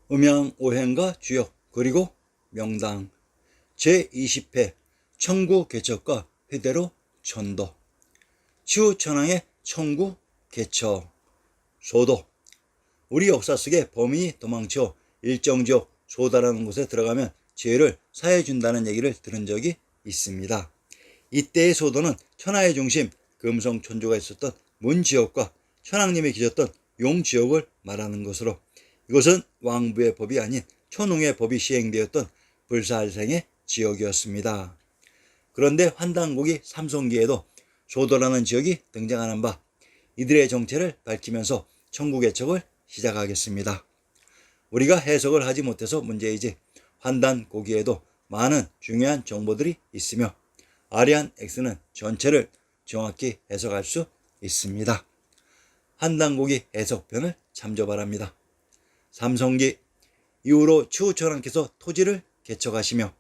음양 오행과 주역 그리고 명당 제20회 청구 개척과 회대로 전도 치우천왕의 청구 개척 소도 우리 역사 속에 범인이 도망쳐 일정 지역 소다라는 곳에 들어가면 죄를 사해준다는 얘기를 들은 적이 있습니다. 이때의 소도는 천하의 중심 금성천조가 있었던 문지역과 천왕님이 계셨던 용지역을 말하는 것으로 이것은 왕부의 법이 아닌 천웅의 법이 시행되었던 불살생의 지역이었습니다. 그런데 환단고기 삼성기에도 소도라는 지역이 등장하는 바 이들의 정체를 밝히면서 청구개척을 시작하겠습니다. 우리가 해석을 하지 못해서 문제이지 환단고기에도 많은 중요한 정보들이 있으며 아리안 X는 전체를 정확히 해석할 수 있습니다. 환단고기 해석편을 참조 바랍니다. 삼성기 이후로 치우천왕께서 토지를 개척하시며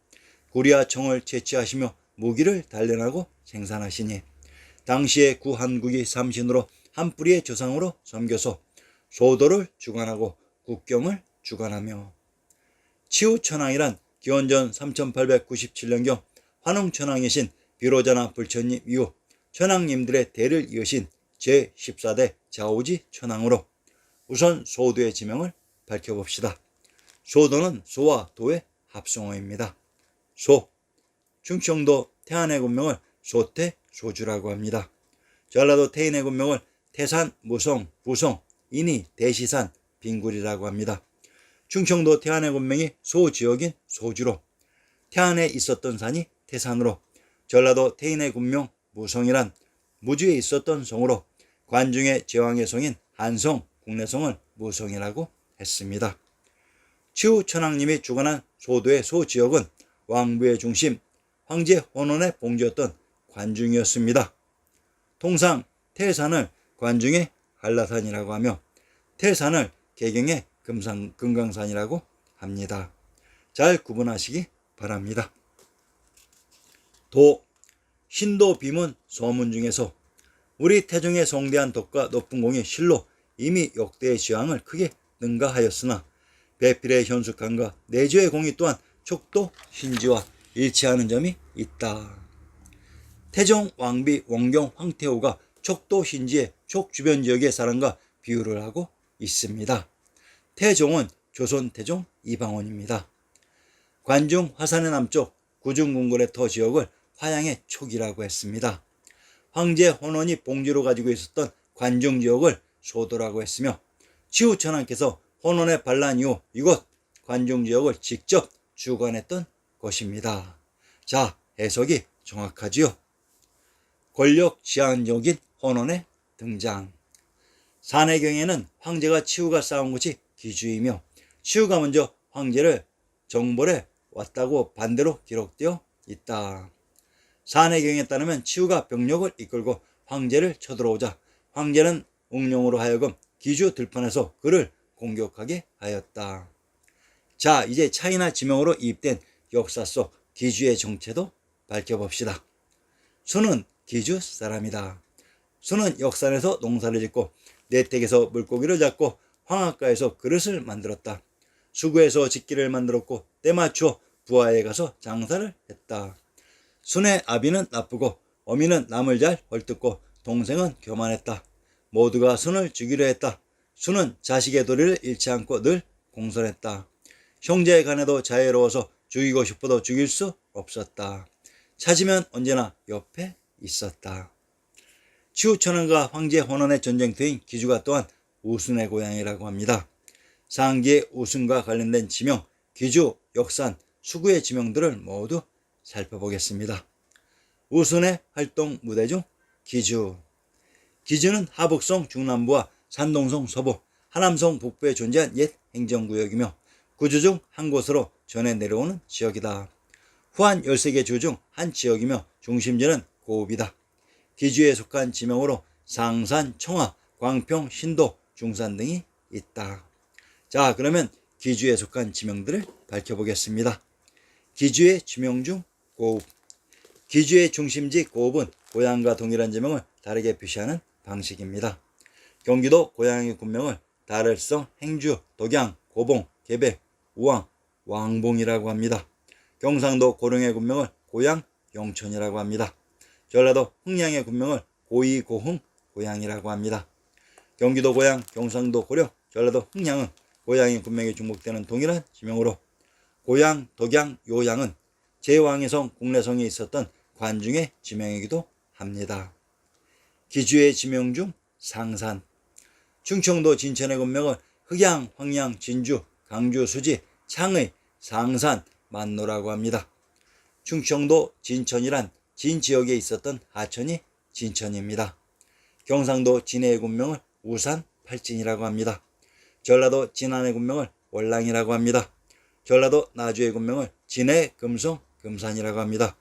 구리하청을 채취하시며 무기를 단련하고 생산하시니 당시의 구한국이 삼신으로 한 뿌리의 조상으로 섬겨서 소도를 주관하고 국경을 주관하며 치우천왕이란 기원전 3897년경 환웅천왕이신 비로자나 불천님 이후 천왕님들의 대를 이으신 제14대 자오지 천왕으로 우선 소도의 지명을 밝혀봅시다. 소도는 소와 도의 합성어입니다. 소, 충청도 태안의 군명을 소태, 소주라고 합니다. 전라도 태인의 군명을 태산, 무성, 부성, 인이, 대시산, 빙굴이라고 합니다. 충청도 태안의 군명이 소지역인 소주로 태안에 있었던 산이 태산으로 전라도 태인의 군명 무성이란 무주에 있었던 성으로 관중의 제왕의 성인 한성, 국내성을 무성이라고 했습니다. 치우천왕님이 주관한 소도의 소지역은 왕부의 중심 황제 혼원의 봉지였던 관중이었습니다. 통상 태산을 관중의 한라산이라고 하며 태산을 개경의 금강산이라고 합니다. 잘 구분하시기 바랍니다. 도, 신도 비문 소문 중에서 우리 태종의 성대한 덕과 높은 공이 실로 이미 역대의 지왕을 크게 능가하였으나 배필의 현숙함과 내조의 공이 또한 촉도 신지와 일치하는 점이 있다. 태종 왕비 원경 황태후가 촉도 신지의 촉 주변 지역의 사람과 비유를 하고 있습니다. 태종은 조선 태종 이방원입니다. 관중 화산의 남쪽 구중궁궐의 터 지역을 화양의 촉이라고 했습니다. 황제 혼원이 봉지로 가지고 있었던 관중 지역을 소도라고 했으며 치우천왕께서 혼원의 반란 이후 이곳 관중 지역을 직접 주관했던 것입니다. 자, 해석이 정확하지요. 권력 지향적인 혼원의 등장. 산해경에는 황제가 치우가 쌓은 곳이 기주이며 치우가 먼저 황제를 정벌해 왔다고 반대로 기록되어 있다. 산해경에 따르면 치우가 병력을 이끌고 황제를 쳐들어오자 황제는 웅룡으로 하여금 기주 들판에서 그를 공격하게 하였다. 자, 이제 차이나 지명으로 이입된 역사 속 기주의 정체도 밝혀봅시다. 수는 기주 사람이다. 수는 역산에서 농사를 짓고 내택에서 물고기를 잡고 황학가에서 그릇을 만들었다. 수구에서 직기를 만들었고 때맞추어 부하에 가서 장사를 했다. 순의 아비는 나쁘고 어미는 남을 잘 헐뜯고 동생은 교만했다. 모두가 순을 죽이려 했다. 순은 자식의 도리를 잃지 않고 늘 공손했다. 형제 간에도 자애로워서 죽이고 싶어도 죽일 수 없었다. 찾으면 언제나 옆에 있었다. 치우천왕과 황제 혼원의 전쟁터인 기주가 또한 우순의 고향이라고 합니다. 상기의 우순과 관련된 지명, 기주, 역산, 수구의 지명들을 모두 살펴보겠습니다. 우순의 활동 무대 중 기주. 기주는 하북성 중남부와 산동성 서부, 하남성 북부에 존재한 옛 행정구역이며 구주 중 한 곳으로 전해 내려오는 지역이다. 후한 13개 주 중 한 지역이며 중심지는 고읍이다. 기주에 속한 지명으로 상산, 청하, 광평, 신도, 중산 등이 있다. 자, 그러면 기주에 속한 지명들을 밝혀보겠습니다. 기주의 지명 중 고읍. 기주의 중심지 고읍은 고향과 동일한 지명을 다르게 표시하는 방식입니다. 경기도 고양이 군명을 다를성, 행주, 독양, 고봉, 계배, 우왕, 왕봉이라고 합니다. 경상도 고령의 군명을 고양, 영천이라고 합니다. 전라도 흥량의 군명을 고이, 고흥, 고양이라고 합니다. 경기도 고양, 경상도 고령, 전라도 흥량은 고양이 군명이 중복되는 동일한 지명으로 고양, 덕양, 요양은 제왕의성, 국내성이 있었던 관중의 지명이기도 합니다. 기주의 지명 중 상산. 충청도 진천의 군명을 흑양, 황양, 진주, 강주, 수지, 창의, 상산, 만노라고 합니다. 충청도 진천이란 진 지역에 있었던 하천이 진천입니다. 경상도 진해의 군명을 우산, 팔진이라고 합니다. 전라도 진안의 군명을 월랑이라고 합니다. 전라도 나주의 군명을 진해, 금성, 금산이라고 합니다.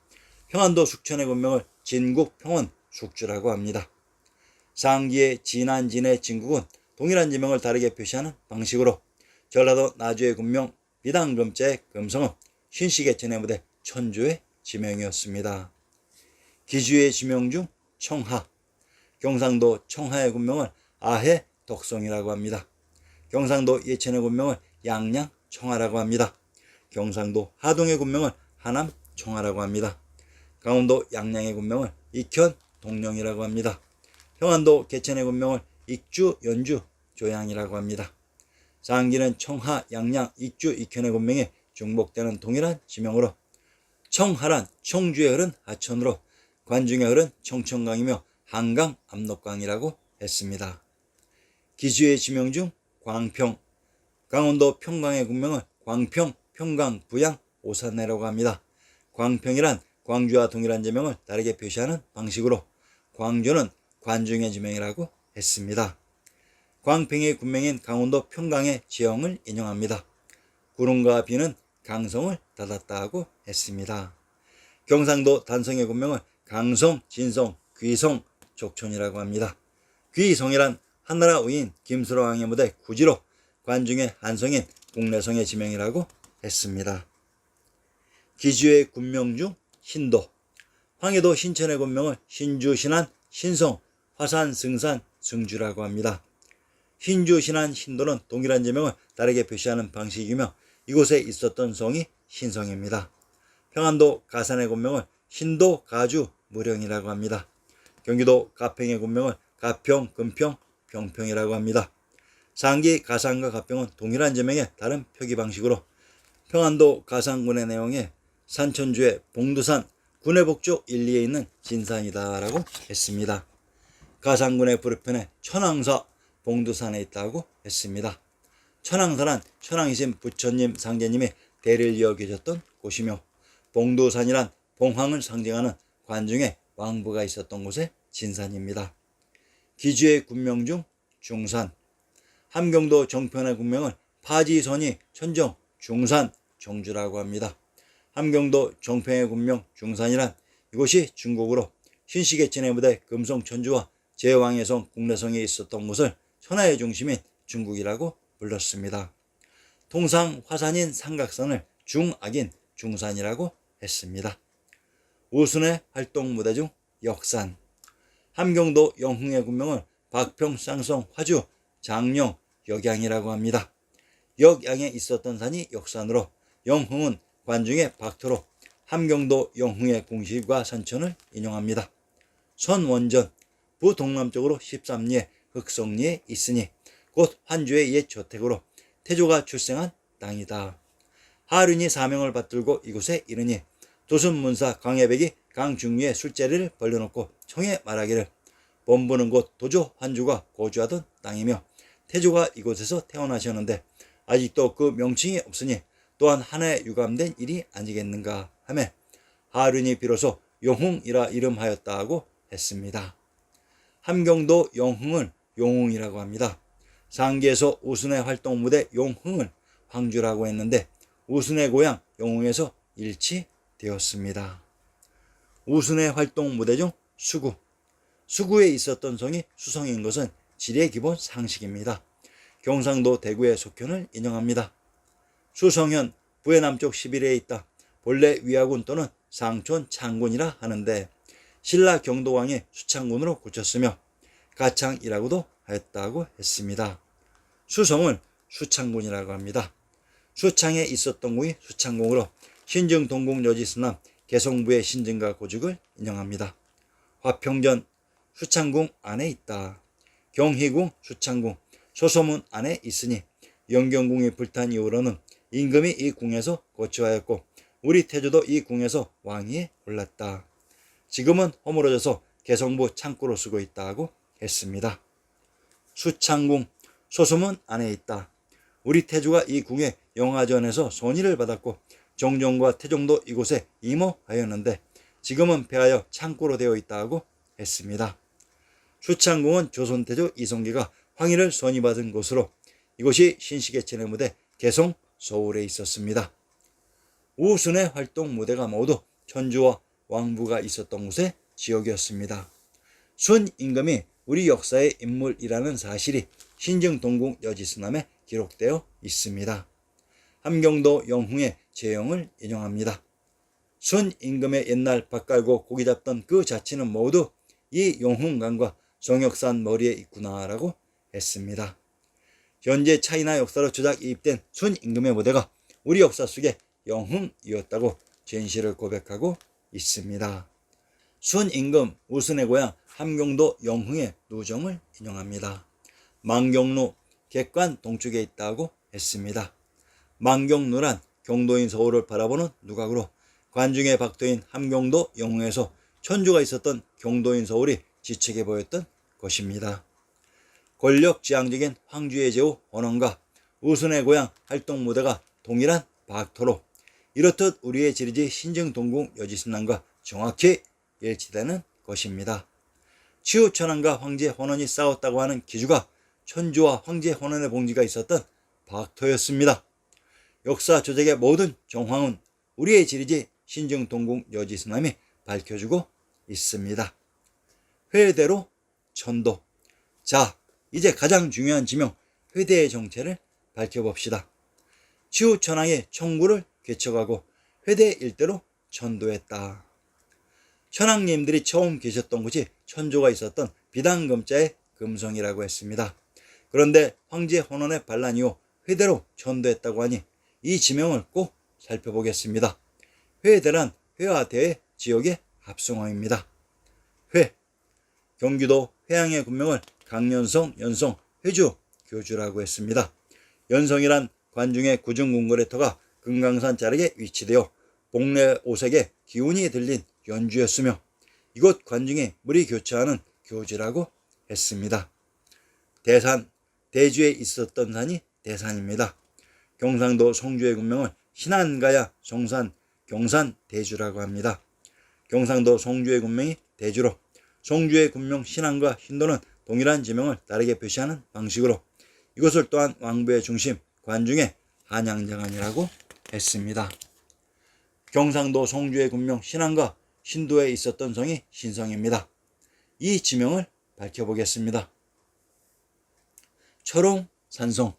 평안도 숙천의 군명을 진국, 평원, 숙주라고 합니다. 상기의 진안, 진해, 진국은 동일한 지명을 다르게 표시하는 방식으로 전라도 나주의 군명 비당금자의 금성은 신시계천의 무대 천주의 지명이었습니다. 기주의 지명 중 청하. 경상도 청하의 군명을 아해, 덕성이라고 합니다. 경상도 예천의 군명을 양양, 청하라고 합니다. 경상도 하동의 군명을 하남, 청하라고 합니다. 강원도 양양의 군명을 익현, 동령이라고 합니다. 평안도 개천의 군명을 익주, 연주, 조양이라고 합니다. 상기는 청하, 양양, 익주, 익현의 군명에 중복되는 동일한 지명으로 청하란 청주에 흐른 하천으로 관중에 흐른 청천강이며 한강, 압록강이라고 했습니다. 기주의 지명 중 광평. 강원도 평강의 군명을 광평, 평강, 부양, 오산내라고 합니다. 광평이란 광주와 동일한 지명을 다르게 표시하는 방식으로 광주는 관중의 지명이라고 했습니다. 광평의 군명인 강원도 평강의 지형을 인용합니다. 구름과 비는 강성을 닫았다고 했습니다. 경상도 단성의 군명을 강성, 진성, 귀성, 족촌이라고 합니다. 귀성이란 한나라 우인 김수로왕의 무대 구지로 관중의 한성인 국내성의 지명이라고 했습니다. 기주의 군명 중 신도. 황해도 신천의 군명을 신주, 신안, 신성, 화산, 승산, 승주라고 합니다. 신주, 신안, 신도는 동일한 지명을 다르게 표시하는 방식이며 이곳에 있었던 성이 신성입니다. 평안도 가산의 군명을 신도, 가주, 무령이라고 합니다. 경기도 가평의 군명을 가평, 금평, 병평이라고 합니다. 상기, 가산과 가평은 동일한 지명의 다른 표기 방식으로 평안도 가산군의 내용에 산천주의 봉두산, 군해북쪽 1, 2에 있는 진산이다라고 했습니다. 가산군의 부르편에 천왕사, 봉두산에 있다고 했습니다. 천왕사란 천왕이신 부처님, 상제님이 대를 이어 계셨던 곳이며 봉두산이란 봉황을 상징하는 관중의 왕부가 있었던 곳의 진산입니다. 기주의 군명 중 중산. 함경도 정편의 군명을 파지선이, 천정, 중산, 정주라고 합니다. 함경도 정편의 군명 중산이란 이곳이 중국으로 신시계천의 무대 금성, 천주와 제왕의 성, 국내성에 있었던 곳을 천하의 중심인 중국이라고 불렀습니다. 통상 화산인 삼각산을 중악인 중산이라고 했습니다. 우순의 활동 무대 중 역산. 함경도 영흥의 군명을 박평, 쌍성, 화주, 장령, 역양이라고 합니다. 역양에 있었던 산이 역산으로 영흥은 관중의 박토로 함경도 영흥의 궁실과 산천을 인용합니다. 선원전, 부동남쪽으로 13리에 흑성리에 있으니 곧 환주의 옛 저택으로 태조가 출생한 땅이다. 하륜이 사명을 받들고 이곳에 이르니 도순문사 광해백이 강중리에 술자리를 벌려놓고 청해 말하기를 본부는 곧 도조 환주가 거주하던 땅이며 태조가 이곳에서 태어나셨는데 아직도 그 명칭이 없으니 또한 하나에 유감된 일이 아니겠는가 하며 하륜이 비로소 용흥이라 이름하였다고 했습니다. 함경도 영흥을 용흥이라고 합니다. 상기에서 우순의 활동 무대 용흥을 황주라고 했는데 우순의 고향 영흥에서 일치되었습니다. 우순의 활동 무대 중 수구. 수구에 있었던 성이 수성인 것은 지리의 기본 상식입니다. 경상도 대구의 속현을 인용합니다. 수성현 부의 남쪽 11리에 있다. 본래 위화군 또는 상촌 창군이라 하는데 신라 경도왕이 수창군으로 고쳤으며 가창이라고도 하였다고 했습니다. 수성을 수창군이라고 합니다. 수창에 있었던 궁이 수창궁으로 신증동궁 여지스남 개성부의 신증과 고죽을 인용합니다. 화평전 수창궁 안에 있다. 경희궁 수창궁 소소문 안에 있으니 영경궁이 불탄 이후로는 임금이 이 궁에서 거주하였고 우리 태조도 이 궁에서 왕위에 올랐다. 지금은 허물어져서 개성부 창고로 쓰고 있다고 했습니다. 수창궁 소소문 안에 있다. 우리 태조가 이 궁에 영화전에서 선의를 받았고 정종과 태종도 이곳에 임호하였는데 지금은 폐하여 창고로 되어 있다고 했습니다. 수창궁은 조선태조 이성계가 황희를 선의받은 곳으로 이곳이 신시계천의 무대 개성 서울에 있었습니다. 우순의 활동 무대가 모두 천주와 왕부가 있었던 곳의 지역이었습니다. 순 임금이 우리 역사의 인물이라는 사실이 신증동궁 여지스남에 기록되어 있습니다. 함경도 영흥의 제형을 인용합니다. 순 임금의 옛날 밥 깔고 고기 잡던 그 자취는 모두 이 영흥강과 성역산 머리에 있구나라고 했습니다. 현재 차이나 역사로 조작이입된 순 임금의 무대가 우리 역사 속에 영흥이었다고 전시를 고백하고 있습니다. 순 임금 우순의 고향 함경도 영흥의 누정을 인용합니다. 망경루 객관 동쪽에 있다고 했습니다. 망경루란 경도인 서울을 바라보는 누각으로 관중의 박도인 함경도 영흥에서 천주가 있었던 경도인 서울이 지책해 보였던 것입니다. 권력지향적인 황주의 제후 원원과 우순의 고향 활동무대가 동일한 박토로 이렇듯 우리의 지리지 신증동궁 여지순남과 정확히 일치되는 것입니다. 치우천왕과 황제 헌원이 싸웠다고 하는 기주가 천주와 황제 헌원의 봉지가 있었던 박토였습니다. 역사 조작의 모든 정황은 우리의 지리지 신증동궁 여지순남이 밝혀주고 있습니다. 회대로 천도. 자, 이제 가장 중요한 지명 회대의 정체를 밝혀봅시다. 치우천왕이 청구를 개척하고 회대 일대로 천도했다. 천왕님들이 처음 계셨던 곳이 천조가 있었던 비단금자의 금성이라고 했습니다. 그런데 황제 헌원의 반란 이후 회대로 천도했다고 하니 이 지명을 꼭 살펴보겠습니다. 회대란 회와 대의 지역의 합성어입니다. 회, 경기도 회양의 군명을 강연성, 연성, 회주, 교주라고 했습니다. 연성이란 관중의 구중궁궐의터가 금강산 자락에 위치되어 복례 오색에 기운이 들린 연주였으며 이곳 관중이 물이 교차하는 교주라고 했습니다. 대산, 대주에 있었던 산이 대산입니다. 경상도 송주의 군명을 신안가야, 성산, 경산, 대주라고 합니다. 경상도 송주의 군명이 대주로 송주의 군명 신안과 신도는 동일한 지명을 다르게 표시하는 방식으로 이것을 또한 왕부의 중심 관중의 한양장안이라고 했습니다. 경상도 송주의 군명 신안과 신도에 있었던 성이 신성입니다. 이 지명을 밝혀보겠습니다. 철옹산성.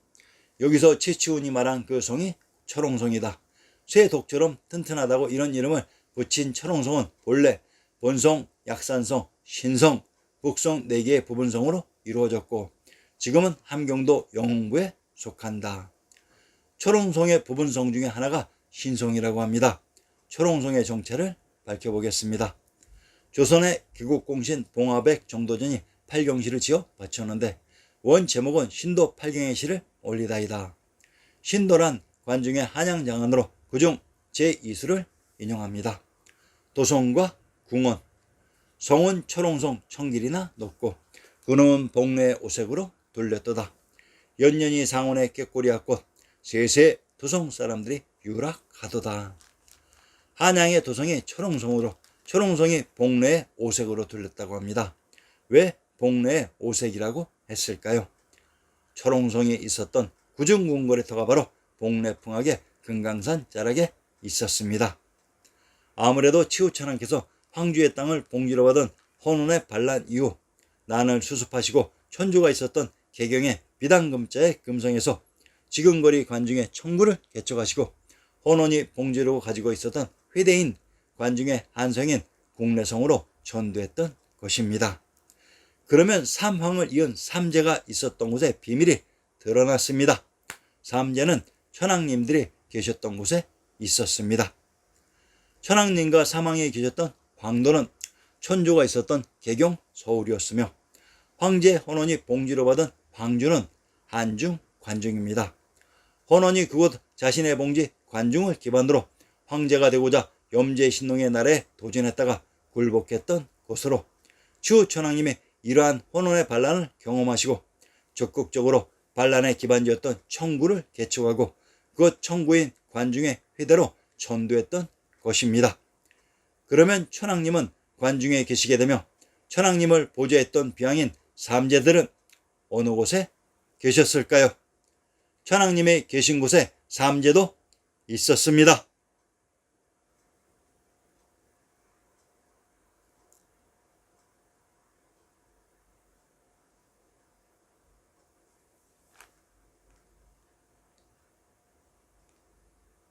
여기서 최치훈이 말한 그 성이 철옹성이다. 쇠독처럼 튼튼하다고 이런 이름을 붙인 철옹성은 본래 본성, 약산성, 신성, 북성 4개의 부분성으로 이루어졌고 지금은 함경도 영흥부에 속한다. 철옹성의 부분성 중에 하나가 신성이라고 합니다. 철옹성의 정체를 밝혀보겠습니다. 조선의 개국공신 봉화백 정도전이 팔경시를 지어 바쳤는데 원 제목은 신도 팔경의 시를 올리다이다. 신도란 관중의 한양장안으로 그중 제2수를 인용합니다. 도성과 궁원. 성은 철옹성 청길이나 높고 그놈은 복례 오색으로 돌렸도다. 연년이 상원의 꾀꼬리앗꽃 세세 도성 사람들이 유락하도다. 한양의 도성이 철옹성으로 철옹성이 복례의 오색으로 돌렸다고 합니다. 왜 복례의 오색이라고 했을까요? 철옹성이 있었던 구중궁궐의터가 바로 복례풍악의 금강산 자락에 있었습니다. 아무래도 치우천왕께서 황주의 땅을 봉지로 받은 헌원의 반란 이후 난을 수습하시고 천주가 있었던 개경의 비단금자의 금성에서 지금거리 관중의 청구를 개척하시고 헌원이 봉지로 가지고 있었던 회대인 관중의 한성인 국내성으로 전도했던 것입니다. 그러면 삼황을 이은 삼재가 있었던 곳의 비밀이 드러났습니다. 삼재는 천황님들이 계셨던 곳에 있었습니다. 천황님과 사망에 계셨던 황도는 천조가 있었던 개경 서울이었으며 황제 헌원이 봉지로 받은 황주는 한중 관중입니다. 헌원이 그곳 자신의 봉지 관중을 기반으로 황제가 되고자 염제신농의 날에 도전했다가 굴복했던 곳으로 추 천황님이 이러한 헌원의 반란을 경험하시고 적극적으로 반란의 기반지였던 청구를 개척하고 그것 청구인 관중의 회대로 전도했던 것입니다. 그러면 천황님은 관중에 계시게 되며 천황님을 보좌했던 비양인 삼제들은 어느 곳에 계셨을까요? 천황님이 계신 곳에 삼제도 있었습니다.